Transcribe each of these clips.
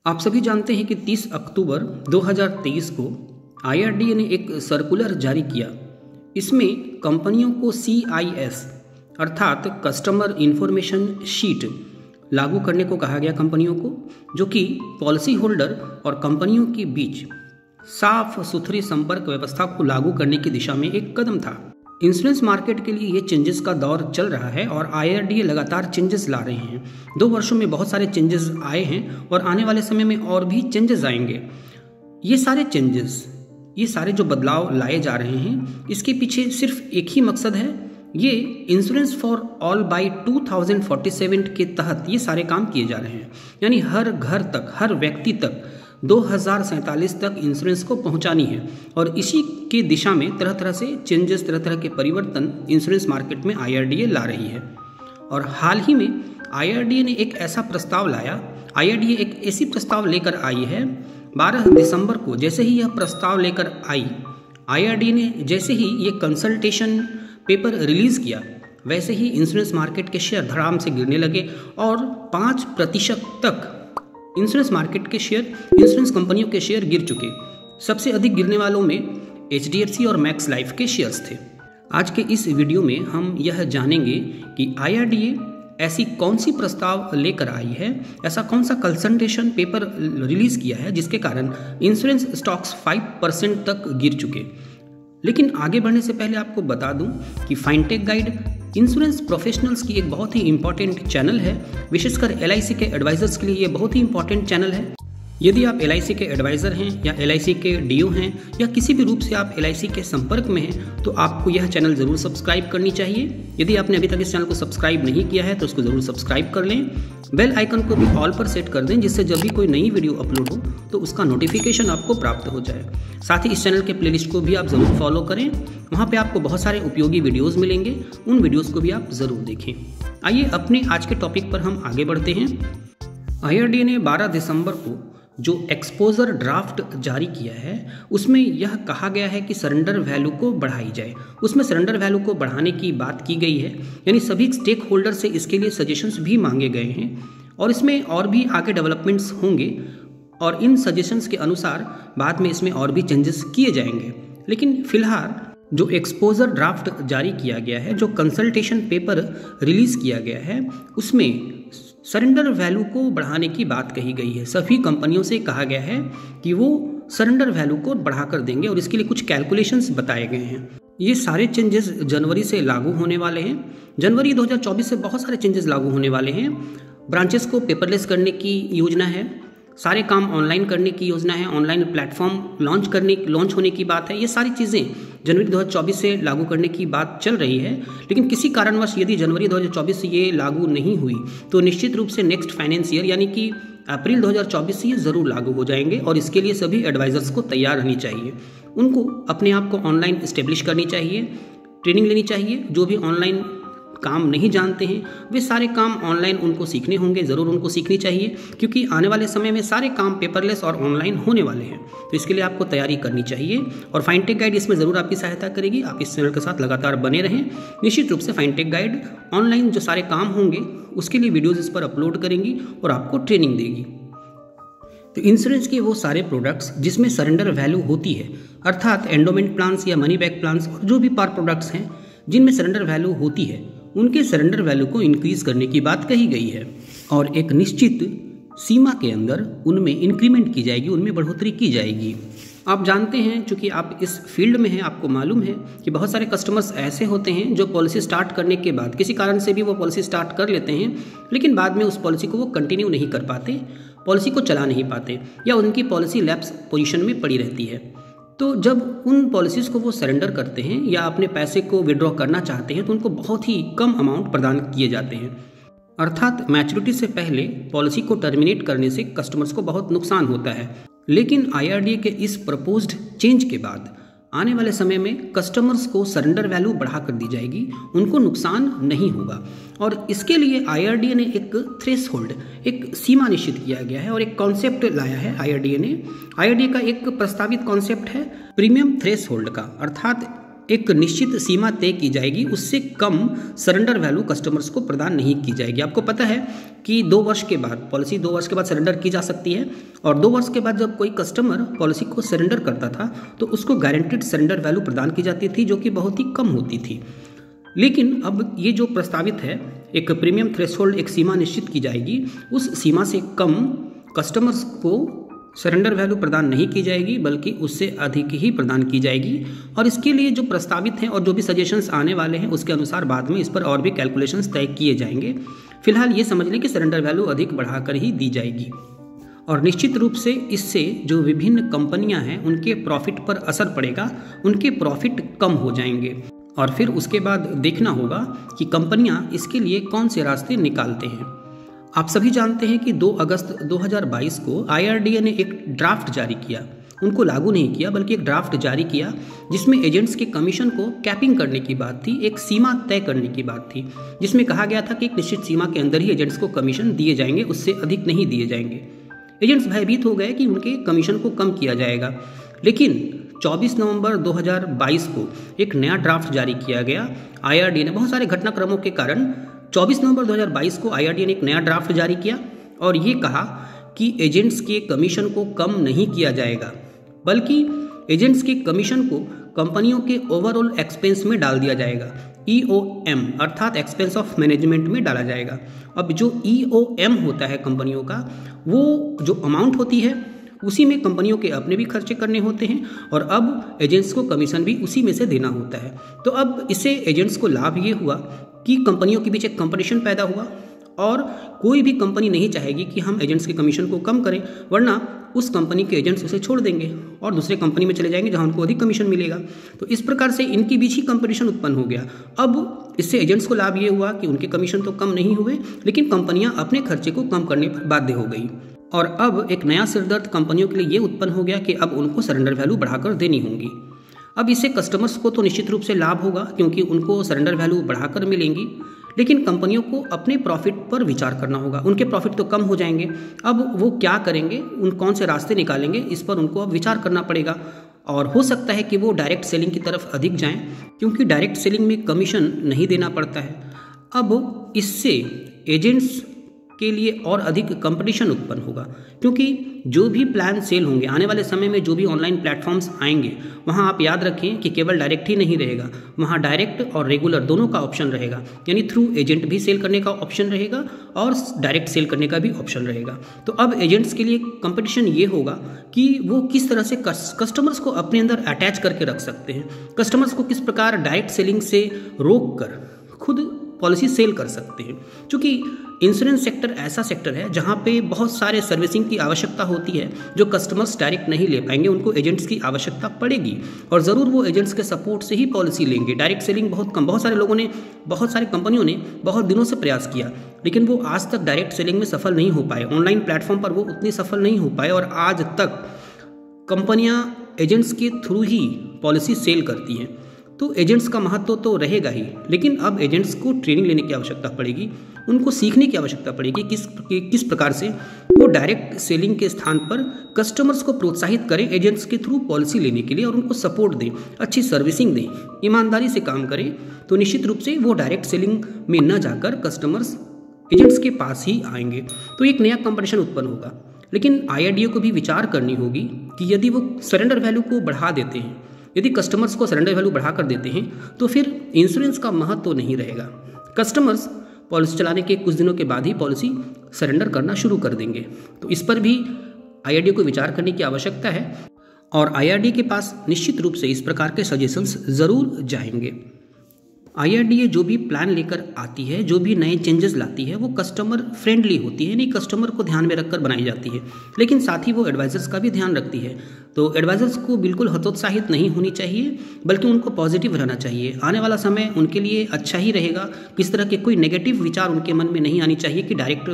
आप सभी जानते हैं कि 30 अक्टूबर 2023 को IRDA ने एक सर्कुलर जारी किया। इसमें कंपनियों को CIS अर्थात कस्टमर इंफॉर्मेशन शीट लागू करने को कहा गया कंपनियों को, जो कि पॉलिसी होल्डर और कंपनियों के बीच साफ सुथरी संपर्क व्यवस्था को लागू करने की दिशा में एक कदम था। इंश्योरेंस मार्केट के लिए ये चेंजेस का दौर चल रहा है और IRDA लगातार चेंजेस ला रहे हैं। 2 वर्षों में बहुत सारे चेंजेस आए हैं और आने वाले समय में और भी चेंजेस आएंगे। ये सारे जो बदलाव लाए जा रहे हैं, इसके पीछे सिर्फ एक ही मकसद है। ये इंश्योरेंस फॉर ऑल बाय 2047 के तहत ये सारे काम किए जा रहे हैं, यानी हर घर तक, हर व्यक्ति तक 2047 तक इंश्योरेंस को पहुंचानी है। और इसी के दिशा में तरह तरह से चेंजेस, तरह तरह के परिवर्तन इंश्योरेंस मार्केट में IRDA ला रही है। और हाल ही में IRDA ने एक ऐसा प्रस्ताव लाया, IRDA एक ऐसी प्रस्ताव लेकर आई है 12 दिसंबर को। जैसे ही यह प्रस्ताव लेकर आई, IRDA ने जैसे ही ये कंसल्टेशन पेपर रिलीज किया, वैसे ही इंश्योरेंस मार्केट के शेयर धड़ाम से गिरने लगे और 5% तक इंश्योरेंस मार्केट के शेयर, इंश्योरेंस कंपनियों के शेयर गिर चुके। सबसे अधिक गिरने वालों में HDFC और मैक्स लाइफ के शेयर्स थे। आज के इस वीडियो में हम यह जानेंगे कि IRDA ऐसी कौन सी प्रस्ताव लेकर आई है, ऐसा कौन सा कंसल्टेशन पेपर रिलीज किया है जिसके कारण इंश्योरेंस स्टॉक्स 5% तक गिर चुके। लेकिन आगे बढ़ने से पहले आपको बता दूं कि फाइनटेक गाइड इंश्योरेंस प्रोफेशनल्स की एक बहुत ही इंपॉर्टेंट चैनल है। विशेषकर LIC के एडवाइजर्स के लिए ये बहुत ही इंपॉर्टेंट चैनल है। यदि आप LIC के एडवाइज़र हैं या LIC के DO हैं या किसी भी रूप से आप LIC के संपर्क में हैं, तो आपको यह चैनल ज़रूर सब्सक्राइब करनी चाहिए। यदि आपने अभी तक इस चैनल को सब्सक्राइब नहीं किया है तो उसको ज़रूर सब्सक्राइब कर लें। बेल आइकन को भी ऑल पर सेट कर दें, जिससे जब भी कोई नई वीडियो अपलोड हो तो उसका नोटिफिकेशन आपको प्राप्त हो जाए। साथ ही इस चैनल के प्लेलिस्ट को भी आप ज़रूर फॉलो करें, वहाँ पर आपको बहुत सारे उपयोगी वीडियोज़ मिलेंगे। उन वीडियोज़ को भी आप ज़रूर देखें। आइए अपने आज के टॉपिक पर हम आगे बढ़ते हैं। IRDA ने 12 दिसंबर को जो एक्सपोजर ड्राफ्ट जारी किया है, उसमें यह कहा गया है कि सरेंडर वैल्यू को बढ़ाई जाए। उसमें सरेंडर वैल्यू को बढ़ाने की बात की गई है, यानी सभी स्टेक होल्डर से इसके लिए सजेशंस भी मांगे गए हैं और इसमें और भी आगे डेवलपमेंट्स होंगे और इन सजेशंस के अनुसार बाद में इसमें और भी चेंजेस किए जाएंगे। लेकिन फिलहाल जो एक्सपोजर ड्राफ्ट जारी किया गया है, जो कंसल्टेशन पेपर रिलीज किया गया है, उसमें सरेंडर वैल्यू को बढ़ाने की बात कही गई है। सभी कंपनियों से कहा गया है कि वो सरेंडर वैल्यू को बढ़ाकर देंगे और इसके लिए कुछ कैलकुलेशंस बताए गए हैं। ये सारे चेंजेस जनवरी से लागू होने वाले हैं। जनवरी 2024 से बहुत सारे चेंजेस लागू होने वाले हैं। ब्रांचेस को पेपरलेस करने की योजना है, सारे काम ऑनलाइन करने की योजना है, ऑनलाइन प्लेटफॉर्म लॉन्च होने की बात है। ये सारी चीज़ें जनवरी 2024 से लागू करने की बात चल रही है। लेकिन किसी कारणवश यदि जनवरी 2024 से ये लागू नहीं हुई तो निश्चित रूप से नेक्स्ट फाइनेंस ईयर यानी कि अप्रैल 2024 से ये ज़रूर लागू हो जाएंगे और इसके लिए सभी एडवाइजर्स को तैयार रहनी चाहिए। उनको अपने आप को ऑनलाइन इस्टेब्लिश करनी चाहिए, ट्रेनिंग लेनी चाहिए। जो भी ऑनलाइन काम नहीं जानते हैं, वे सारे काम ऑनलाइन उनको सीखने होंगे, ज़रूर उनको सीखनी चाहिए, क्योंकि आने वाले समय में सारे काम पेपरलेस और ऑनलाइन होने वाले हैं। तो इसके लिए आपको तैयारी करनी चाहिए और फाइनटेक गाइड इसमें ज़रूर आपकी सहायता करेगी। आप इस चैनल के साथ लगातार बने रहें। निश्चित रूप से फाइनटेक गाइड ऑनलाइन जो सारे काम होंगे उसके लिए वीडियोज़ इस पर अपलोड करेंगी और आपको ट्रेनिंग देगी। तो इंश्योरेंस के वो सारे प्रोडक्ट्स जिसमें सरेंडर वैल्यू होती है, अर्थात एंडोमेंट प्लान्स या मनी बैक प्लान्स और जो भी पार प्रोडक्ट्स हैं जिनमें सरेंडर वैल्यू होती है, उनके सरेंडर वैल्यू को इंक्रीज करने की बात कही गई है और एक निश्चित सीमा के अंदर उनमें इंक्रीमेंट की जाएगी, उनमें बढ़ोतरी की जाएगी। आप जानते हैं, चूंकि आप इस फील्ड में हैं, आपको मालूम है कि बहुत सारे कस्टमर्स ऐसे होते हैं जो पॉलिसी स्टार्ट करने के बाद किसी कारण से भी वो पॉलिसी स्टार्ट कर लेते हैं, लेकिन बाद में उस पॉलिसी को वो कंटिन्यू नहीं कर पाते, पॉलिसी को चला नहीं पाते या उनकी पॉलिसी लैप्स पोजीशन में पड़ी रहती है। तो जब उन पॉलिसीज़ को वो सरेंडर करते हैं या अपने पैसे को विड्रॉ करना चाहते हैं तो उनको बहुत ही कम अमाउंट प्रदान किए जाते हैं, अर्थात मैच्योरिटी से पहले पॉलिसी को टर्मिनेट करने से कस्टमर्स को बहुत नुकसान होता है। लेकिन IRDA के इस प्रपोज्ड चेंज के बाद आने वाले समय में कस्टमर्स को सरेंडर वैल्यू बढ़ा कर दी जाएगी, उनको नुकसान नहीं होगा। और इसके लिए IRDA ने एक थ्रेशहोल्ड, एक सीमा निश्चित किया गया है और एक कॉन्सेप्ट लाया है IRDA ने। IRDA का एक प्रस्तावित कॉन्सेप्ट है प्रीमियम थ्रेशहोल्ड का, अर्थात एक निश्चित सीमा तय की जाएगी, उससे कम सरेंडर वैल्यू कस्टमर्स को प्रदान नहीं की जाएगी। आपको पता है कि 2 वर्ष के बाद पॉलिसी 2 वर्ष के बाद सरेंडर की जा सकती है, और 2 वर्ष के बाद जब कोई कस्टमर पॉलिसी को सरेंडर करता था तो उसको गारंटीड सरेंडर वैल्यू प्रदान की जाती थी, जो कि बहुत ही कम होती थी। लेकिन अब ये जो प्रस्तावित है, एक प्रीमियम थ्रेशोल्ड, एक सीमा निश्चित की जाएगी, उस सीमा से कम कस्टमर्स को सरेंडर वैल्यू प्रदान नहीं की जाएगी, बल्कि उससे अधिक ही प्रदान की जाएगी। और इसके लिए जो प्रस्तावित हैं और जो भी सजेशंस आने वाले हैं उसके अनुसार बाद में इस पर और भी कैलकुलेशंस तय किए जाएंगे। फिलहाल ये समझ लें कि सरेंडर वैल्यू अधिक बढ़ाकर ही दी जाएगी, और निश्चित रूप से इससे जो विभिन्न कंपनियां हैं उनके प्रॉफिट पर असर पड़ेगा, उनके प्रॉफिट कम हो जाएंगे। और फिर उसके बाद देखना होगा कि कंपनियां इसके लिए कौन से रास्ते निकालते हैं। आप सभी जानते हैं कि 2 अगस्त 2022 को IRDA ने एक ड्राफ्ट जारी किया, उनको लागू नहीं किया बल्कि एक ड्राफ्ट जारी किया, जिसमें एजेंट्स के कमीशन को कैपिंग करने की बात थी, एक सीमा तय करने की बात थी, जिसमें कहा गया था कि एक निश्चित सीमा के अंदर ही एजेंट्स को कमीशन दिए जाएंगे, उससे अधिक नहीं दिए जाएंगे। एजेंट्स भयभीत हो गए कि उनके कमीशन को कम किया जाएगा, लेकिन 24 नवंबर 2022 को एक नया ड्राफ्ट जारी किया गया। IRDA ने बहुत सारे घटनाक्रमों के कारण 24 नवंबर 2022 को IRDA ने एक नया ड्राफ्ट जारी किया और ये कहा कि एजेंट्स के कमीशन को कम नहीं किया जाएगा, बल्कि एजेंट्स के कमीशन को कंपनियों के ओवरऑल एक्सपेंस में डाल दिया जाएगा। EOM अर्थात एक्सपेंस ऑफ मैनेजमेंट में डाला जाएगा। अब जो EOM होता है कंपनियों का, वो जो अमाउंट होती है उसी में कंपनियों के अपने भी खर्चे करने होते हैं, और अब एजेंट्स को कमीशन भी उसी में से देना होता है। तो अब इससे एजेंट्स को लाभ ये हुआ कि कंपनियों के बीच एक कंपटीशन पैदा हुआ, और कोई भी कंपनी नहीं चाहेगी कि हम एजेंट्स के कमीशन को कम करें, वरना उस कंपनी के एजेंट्स उसे छोड़ देंगे और दूसरे कंपनी में चले जाएंगे जहां उनको अधिक कमीशन मिलेगा। तो इस प्रकार से इनके बीच ही कंपटीशन उत्पन्न हो गया। अब इससे एजेंट्स को लाभ ये हुआ कि उनके कमीशन तो कम नहीं हुए, लेकिन कंपनियां अपने खर्चे को कम करने पर बाध्य हो गई। और अब एक नया सिरदर्द कंपनियों के लिए ये उत्पन्न हो गया कि अब उनको सरेंडर वैल्यू बढ़ाकर देनी होगी। अब इससे कस्टमर्स को तो निश्चित रूप से लाभ होगा, क्योंकि उनको सरेंडर वैल्यू बढ़ाकर मिलेंगी, लेकिन कंपनियों को अपने प्रॉफिट पर विचार करना होगा। उनके प्रॉफिट तो कम हो जाएंगे, अब वो क्या करेंगे, उन कौन से रास्ते निकालेंगे, इस पर उनको अब विचार करना पड़ेगा। और हो सकता है कि वो डायरेक्ट सेलिंग की तरफ अधिक जाएं, क्योंकि डायरेक्ट सेलिंग में कमीशन नहीं देना पड़ता है। अब इससे एजेंट्स के लिए और अधिक कंपटीशन उत्पन्न होगा, क्योंकि जो भी प्लान सेल होंगे आने वाले समय में, जो भी ऑनलाइन प्लेटफॉर्म्स आएंगे, वहां आप याद रखें कि केवल डायरेक्ट ही नहीं रहेगा, वहां डायरेक्ट और रेगुलर दोनों का ऑप्शन रहेगा, यानी थ्रू एजेंट भी सेल करने का ऑप्शन रहेगा और डायरेक्ट सेल करने का भी ऑप्शन रहेगा। तो अब एजेंट्स के लिए कंपटीशन ये होगा कि वो किस तरह से कस्टमर्स को अपने अंदर अटैच करके रख सकते हैं, कस्टमर्स को किस प्रकार डायरेक्ट सेलिंग से रोक कर खुद पॉलिसी सेल कर सकते हैं। क्योंकि इंश्योरेंस सेक्टर ऐसा सेक्टर है जहां पे बहुत सारे सर्विसिंग की आवश्यकता होती है, जो कस्टमर्स डायरेक्ट नहीं ले पाएंगे, उनको एजेंट्स की आवश्यकता पड़ेगी, और ज़रूर वो एजेंट्स के सपोर्ट से ही पॉलिसी लेंगे। डायरेक्ट सेलिंग बहुत कम, बहुत सारे लोगों ने, बहुत सारी कंपनियों ने बहुत दिनों से प्रयास किया, लेकिन वो आज तक डायरेक्ट सेलिंग में सफल नहीं हो पाए, ऑनलाइन प्लेटफॉर्म पर वो उतनी सफल नहीं हो पाए, और आज तक कंपनियां एजेंट्स के थ्रू ही पॉलिसी सेल करती हैं। तो एजेंट्स का महत्व तो रहेगा ही, लेकिन अब एजेंट्स को ट्रेनिंग लेने की आवश्यकता पड़ेगी, उनको सीखने की आवश्यकता पड़ेगी किस प्रकार से वो डायरेक्ट सेलिंग के स्थान पर कस्टमर्स को प्रोत्साहित करें एजेंट्स के थ्रू पॉलिसी लेने के लिए, और उनको सपोर्ट दें, अच्छी सर्विसिंग दें, ईमानदारी से काम करें। तो निश्चित रूप से वो डायरेक्ट सेलिंग में न जाकर कस्टमर्स एजेंट्स के पास ही आएंगे। तो एक नया कंपटीशन उत्पन्न होगा, लेकिन IRDA को भी विचार करनी होगी कि यदि वो सरेंडर वैल्यू को बढ़ा देते हैं, यदि कस्टमर्स को सरेंडर वैल्यू बढ़ा कर देते हैं, तो फिर इंश्योरेंस का महत्व तो नहीं रहेगा। कस्टमर्स पॉलिसी चलाने के कुछ दिनों के बाद ही पॉलिसी सरेंडर करना शुरू कर देंगे। तो इस पर भी IRDA को विचार करने की आवश्यकता है, और IRDA के पास निश्चित रूप से इस प्रकार के सजेशंस ज़रूर जाएंगे। IRDA जो भी प्लान लेकर आती है, जो भी नए चेंजेस लाती है, वो कस्टमर फ्रेंडली होती है, नहीं कस्टमर को ध्यान में रखकर बनाई जाती है, लेकिन साथ ही वो एडवाइजर्स का भी ध्यान रखती है। तो एडवाइजर्स को बिल्कुल हतोत्साहित नहीं होनी चाहिए, बल्कि उनको पॉजिटिव रहना चाहिए। आने वाला समय उनके लिए अच्छा ही रहेगा, किस तरह के कोई नेगेटिव विचार उनके मन में नहीं आनी चाहिए कि डायरेक्ट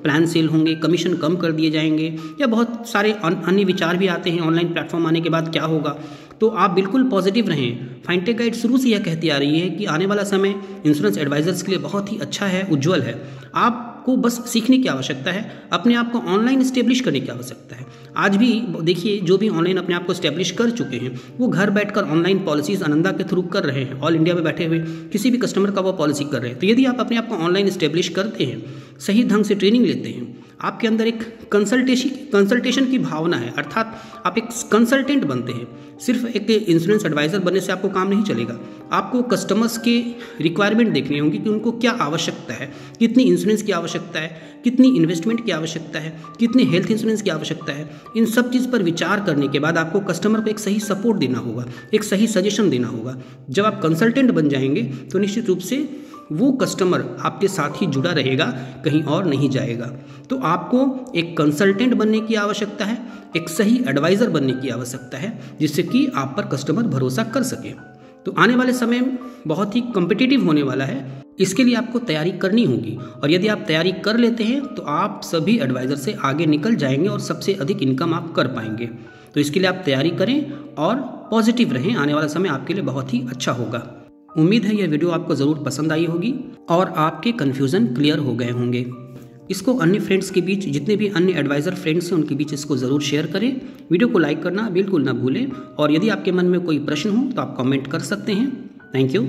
प्लान सेल होंगे, कमीशन कम कर दिए जाएंगे, या बहुत सारे अन्य विचार भी आते हैं ऑनलाइन प्लेटफॉर्म आने के बाद क्या होगा। तो आप बिल्कुल पॉजिटिव रहें। फाइनटेक गाइड शुरू से यह कहती आ रही है कि आने वाला समय इंश्योरेंस एडवाइजर्स के लिए बहुत ही अच्छा है, उज्जवल है। आप आपको बस सीखने की आवश्यकता है, अपने आप को ऑनलाइन इस्टेब्लिश करने की आवश्यकता है। आज भी देखिए जो भी ऑनलाइन अपने आप को इस्टेब्लिश कर चुके हैं वो घर बैठकर ऑनलाइन पॉलिसीज़ आनंदा के थ्रू कर रहे हैं। ऑल इंडिया में बैठे हुए किसी भी कस्टमर का वो पॉलिसी कर रहे हैं। तो यदि आप अपने आप को ऑनलाइन इस्टेब्लिश करते हैं, सही ढंग से ट्रेनिंग लेते हैं, आपके अंदर एक कंसल्टेशन की भावना है, अर्थात आप एक कंसल्टेंट बनते हैं। सिर्फ एक इंश्योरेंस एडवाइज़र बनने से आपको काम नहीं चलेगा। आपको कस्टमर्स के रिक्वायरमेंट देखनी होगी कि उनको क्या आवश्यकता है, कितनी इंश्योरेंस की आवश्यकता है, कितनी इन्वेस्टमेंट की आवश्यकता है, कितनी हेल्थ इंश्योरेंस की आवश्यकता है। इन सब चीज़ पर विचार करने के बाद आपको कस्टमर को एक सही सपोर्ट देना होगा, एक सही सजेशन देना होगा। जब आप कंसल्टेंट बन जाएंगे तो निश्चित रूप से वो कस्टमर आपके साथ ही जुड़ा रहेगा, कहीं और नहीं जाएगा। तो आपको एक कंसल्टेंट बनने की आवश्यकता है, एक सही एडवाइज़र बनने की आवश्यकता है, जिससे कि आप पर कस्टमर भरोसा कर सके। तो आने वाले समय बहुत ही कॉम्पिटिटिव होने वाला है, इसके लिए आपको तैयारी करनी होगी। और यदि आप तैयारी कर लेते हैं तो आप सभी एडवाइज़र से आगे निकल जाएंगे और सबसे अधिक इनकम आप कर पाएंगे। तो इसके लिए आप तैयारी करें और पॉजिटिव रहें, आने वाला समय आपके लिए बहुत ही अच्छा होगा। उम्मीद है यह वीडियो आपको ज़रूर पसंद आई होगी और आपके कन्फ्यूज़न क्लियर हो गए होंगे। इसको अन्य फ्रेंड्स के बीच, जितने भी अन्य एडवाइज़र फ्रेंड्स हैं उनके बीच इसको ज़रूर शेयर करें। वीडियो को लाइक करना बिल्कुल ना भूलें और यदि आपके मन में कोई प्रश्न हो तो आप कमेंट कर सकते हैं। Thank you.